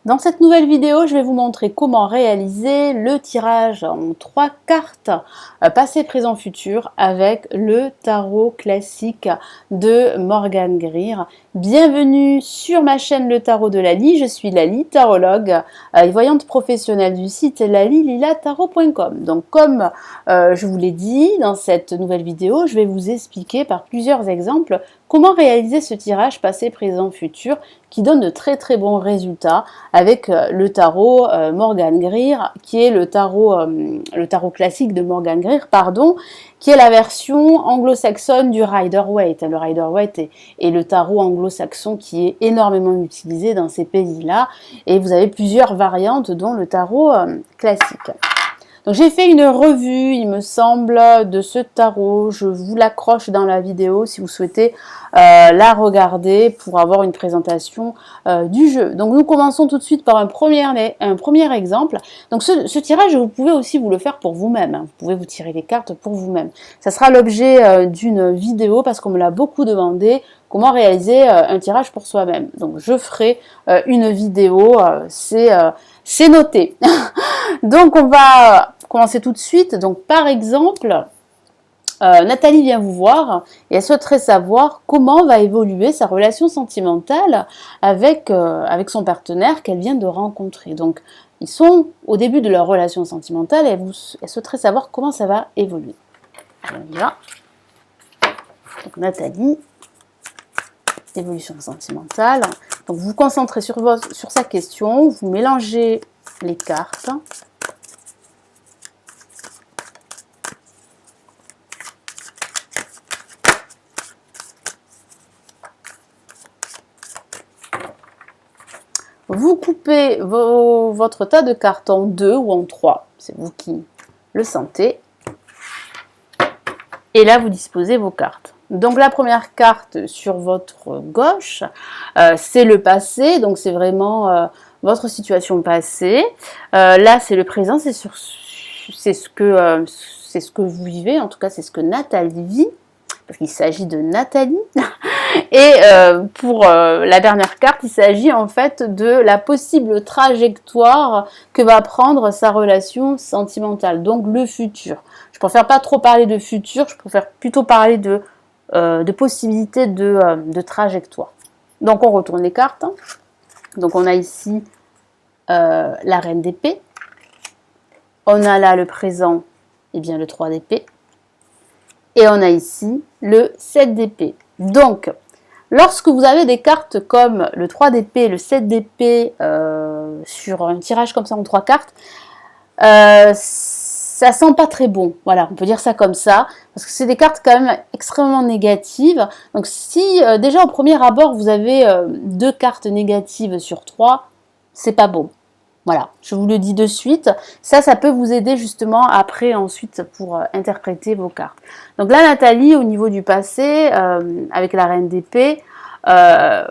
Dans cette nouvelle vidéo, je vais vous montrer comment réaliser le tirage en 3 cartes passé, présent, futur avec le tarot classique de Morgane Greer. Bienvenue sur ma chaîne Le Tarot de Lali, je suis Lali, tarologue et voyante professionnelle du site lalililatarot.com. Donc comme je vous l'ai dit, dans cette nouvelle vidéo, je vais vous expliquer par plusieurs exemples comment réaliser ce tirage passé, présent, futur qui donne de très bons résultats avec le tarot Morgane Greer, qui est le tarot classique de Morgane Greer, pardon, qui est la version anglo-saxonne du Rider-Waite. Le Rider-Waite est le tarot anglo-saxon qui est énormément utilisé dans ces pays-là, et vous avez plusieurs variantes dont le tarot classique. Donc j'ai fait une revue, il me semble, de ce tarot. Je vous l'accroche dans la vidéo si vous souhaitez la regarder pour avoir une présentation du jeu. Donc nous commençons tout de suite par un premier exemple. Donc ce tirage, vous pouvez aussi vous le faire pour vous-même. Vous pouvez vous tirer les cartes pour vous-même. Ça sera l'objet d'une vidéo parce qu'on me l'a beaucoup demandé. Comment réaliser un tirage pour soi-même. Donc je ferai une vidéo, c'est noté. Donc on va commencer tout de suite. Donc par exemple, Nathalie vient vous voir et elle souhaiterait savoir comment va évoluer sa relation sentimentale avec son partenaire qu'elle vient de rencontrer. Donc ils sont au début de leur relation sentimentale et elle souhaiterait savoir comment ça va évoluer. Alors, on y va. Donc Nathalie, évolution sentimentale. Donc vous vous concentrez sur sa question, vous mélangez les cartes. Vous coupez votre tas de cartes en 2 ou en 3, c'est vous qui le sentez. Et là, vous disposez vos cartes. Donc la première carte sur votre gauche, c'est le passé, donc c'est vraiment votre situation passée. Là, c'est le présent, c'est ce que vous vivez, en tout cas c'est ce que Nathalie vit, parce qu'il s'agit de Nathalie. Et pour la dernière carte, il s'agit en fait de la possible trajectoire que va prendre sa relation sentimentale, donc le futur. Je préfère pas trop parler de futur, je préfère plutôt parler de possibilités de trajectoire. Donc on retourne les cartes. Donc on a ici la reine d'épée. On a là le présent, et bien le 3 d'épée. Et on a ici le 7 d'épée. Donc, lorsque vous avez des cartes comme le 3 d'épée, le 7 d'épée sur un tirage comme ça en 3 cartes, ça sent pas très bon. Voilà, on peut dire ça comme ça, parce que c'est des cartes quand même extrêmement négatives. Donc si déjà au premier abord vous avez 2 cartes négatives sur 3, c'est pas bon. Voilà, je vous le dis de suite. Ça peut vous aider justement après, ensuite, pour interpréter vos cartes. Donc là, Nathalie, au niveau du passé, avec la reine d'épée, on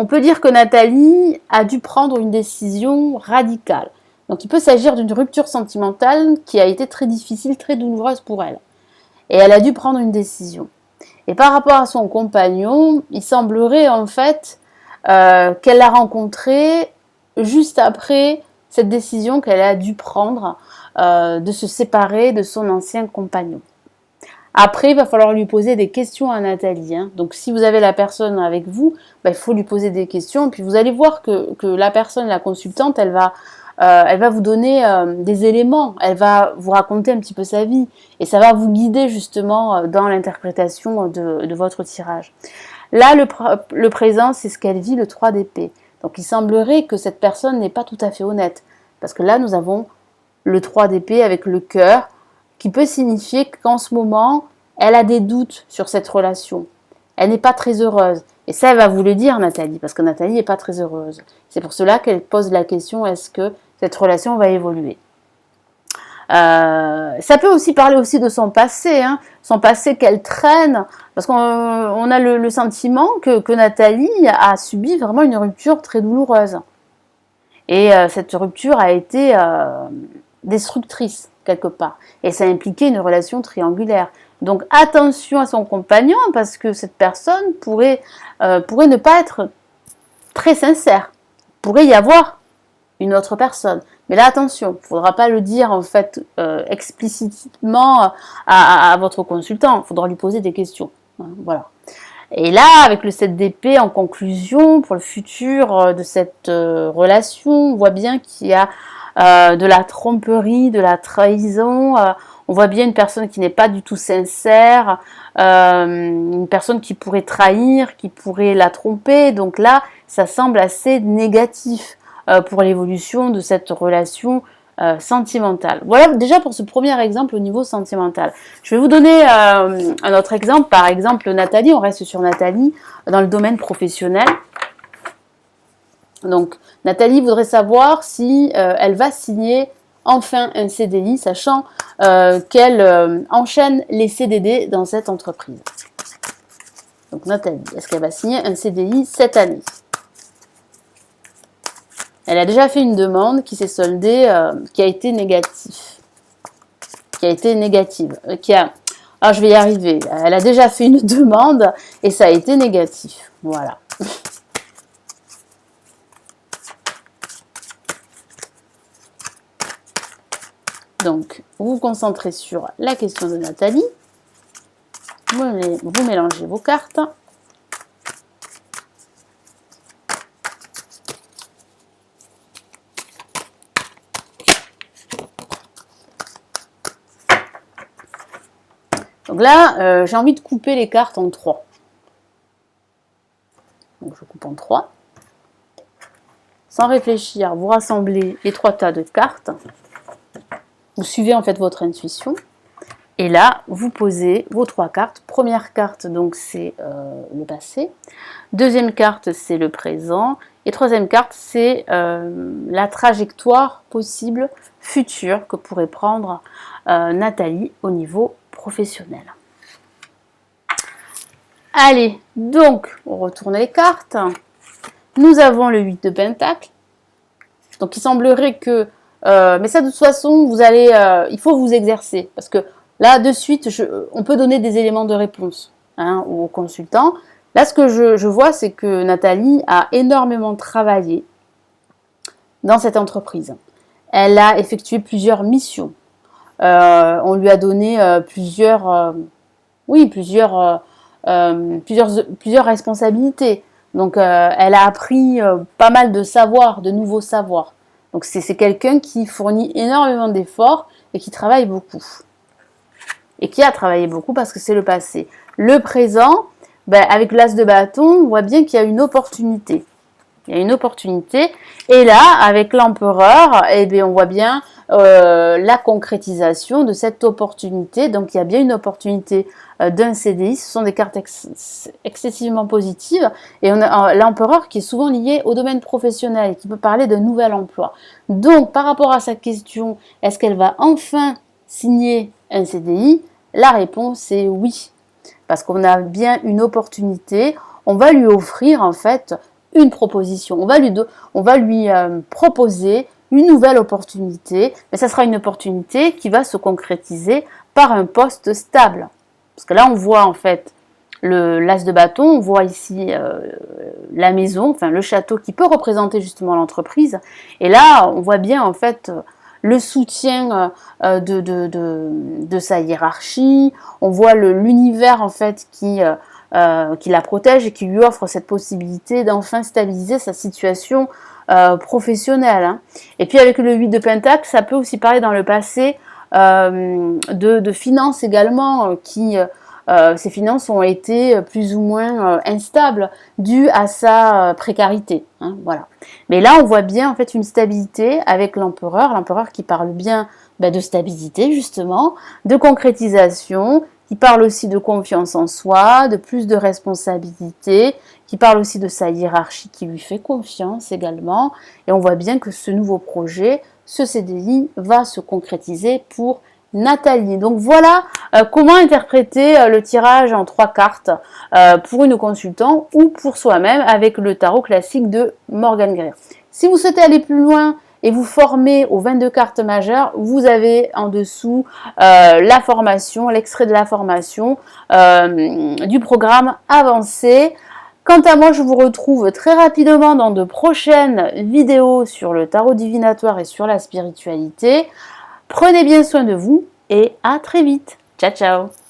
peut dire que Nathalie a dû prendre une décision radicale. Donc il peut s'agir d'une rupture sentimentale qui a été très difficile, très douloureuse pour elle. Et elle a dû prendre une décision. Et par rapport à son compagnon, il semblerait en fait qu'elle l'a rencontré juste après cette décision qu'elle a dû prendre de se séparer de son ancien compagnon. Après, il va falloir lui poser des questions à Nathalie. Donc, si vous avez la personne avec vous, il faut lui poser des questions. Puis, vous allez voir que la personne, la consultante, elle va vous donner des éléments. Elle va vous raconter un petit peu sa vie. Et ça va vous guider justement dans l'interprétation de votre tirage. Là, le présent, c'est ce qu'elle vit, le 3 d'épée. Donc il semblerait que cette personne n'est pas tout à fait honnête. Parce que là, nous avons le 3 d'épée avec le cœur, qui peut signifier qu'en ce moment, elle a des doutes sur cette relation. Elle n'est pas très heureuse. Et ça, elle va vous le dire, Nathalie, parce que Nathalie n'est pas très heureuse. C'est pour cela qu'elle pose la question, est-ce que cette relation va évoluer ? Ça peut aussi parler aussi de son passé, son passé qu'elle traîne, parce qu'on a le sentiment que Nathalie a subi vraiment une rupture très douloureuse. Et cette rupture a été destructrice, quelque part. Et ça a impliqué une relation triangulaire. Donc attention à son compagnon, parce que cette personne pourrait ne pas être très sincère. pourrait y avoir une autre personne. Mais là, attention, il ne faudra pas le dire en fait explicitement à votre consultant. Il faudra lui poser des questions. Voilà. Et là, avec le 7 d'épée en conclusion, pour le futur de cette relation, on voit bien qu'il y a de la tromperie, de la trahison. On voit bien une personne qui n'est pas du tout sincère, une personne qui pourrait trahir, qui pourrait la tromper. Donc là, ça semble assez négatif pour l'évolution de cette relation sentimentale. Voilà déjà pour ce premier exemple au niveau sentimental. Je vais vous donner un autre exemple. Par exemple, Nathalie, on reste sur Nathalie dans le domaine professionnel. Donc, Nathalie voudrait savoir si elle va signer enfin un CDI, sachant qu'elle enchaîne les CDD dans cette entreprise. Donc, Nathalie, est-ce qu'elle va signer un CDI cette année? Elle a déjà fait une demande qui s'est soldée, qui a été négative. Ah, je vais y arriver. Elle a déjà fait une demande et ça a été négatif. Voilà. Donc, vous vous concentrez sur la question de Nathalie. Vous mélangez vos cartes. Donc là, j'ai envie de couper les cartes en 3. Donc je coupe en 3. Sans réfléchir, vous rassemblez les 3 tas de cartes. Vous suivez en fait votre intuition. Et là, vous posez vos 3 cartes. Première carte, donc c'est le passé. Deuxième carte, c'est le présent. Et troisième carte, c'est la trajectoire possible, future, que pourrait prendre Nathalie au niveau professionnel. Allez, donc, on retourne les cartes. Nous avons le 8 de Pentacle. Donc, il semblerait que... mais ça, de toute façon, vous allez, il faut vous exercer. Parce que là, de suite, on peut donner des éléments de réponse aux consultants. Là, ce que je vois, c'est que Nathalie a énormément travaillé dans cette entreprise. Elle a effectué plusieurs missions. On lui a donné plusieurs responsabilités. Donc, elle a appris pas mal de savoirs, de nouveaux savoirs. Donc, c'est quelqu'un qui fournit énormément d'efforts et qui travaille beaucoup. Et qui a travaillé beaucoup parce que c'est le passé. Le présent, avec l'as de bâton, on voit bien qu'il y a une opportunité. Il y a une opportunité. Et là, avec l'empereur, on voit bien la concrétisation de cette opportunité. Donc, il y a bien une opportunité d'un CDI. Ce sont des cartes excessivement positives. Et on a l'empereur qui est souvent lié au domaine professionnel et qui peut parler d'un nouvel emploi. Donc, par rapport à sa question, est-ce qu'elle va enfin signer un CDI? La réponse est oui. Parce qu'on a bien une opportunité. On va lui offrir, en fait, une proposition. On va lui proposer une nouvelle opportunité, mais ça sera une opportunité qui va se concrétiser par un poste stable. Parce que là, on voit en fait l'as de bâton, on voit ici la maison, enfin le château qui peut représenter justement l'entreprise. Et là, on voit bien en fait le soutien de sa hiérarchie. On voit l'univers en fait qui la protège et qui lui offre cette possibilité d'enfin stabiliser sa situation professionnelle. Et puis avec le 8 de Pentacle, ça peut aussi parler dans le passé de finances également, ces finances ont été plus ou moins instables dues à sa précarité. Voilà. Mais là, on voit bien en fait une stabilité avec l'empereur qui parle bien de stabilité justement, de concrétisation, qui parle aussi de confiance en soi, de plus de responsabilité, qui parle aussi de sa hiérarchie qui lui fait confiance également. Et on voit bien que ce nouveau projet, ce CDI, va se concrétiser pour Nathalie. Donc voilà comment interpréter le tirage en 3 cartes pour une consultante ou pour soi-même avec le tarot classique de Morgan Greer. Si vous souhaitez aller plus loin et vous former aux 22 cartes majeures, vous avez en dessous la formation, l'extrait de la formation du programme avancé. Quant à moi, je vous retrouve très rapidement dans de prochaines vidéos sur le tarot divinatoire et sur la spiritualité. Prenez bien soin de vous et à très vite. Ciao, ciao!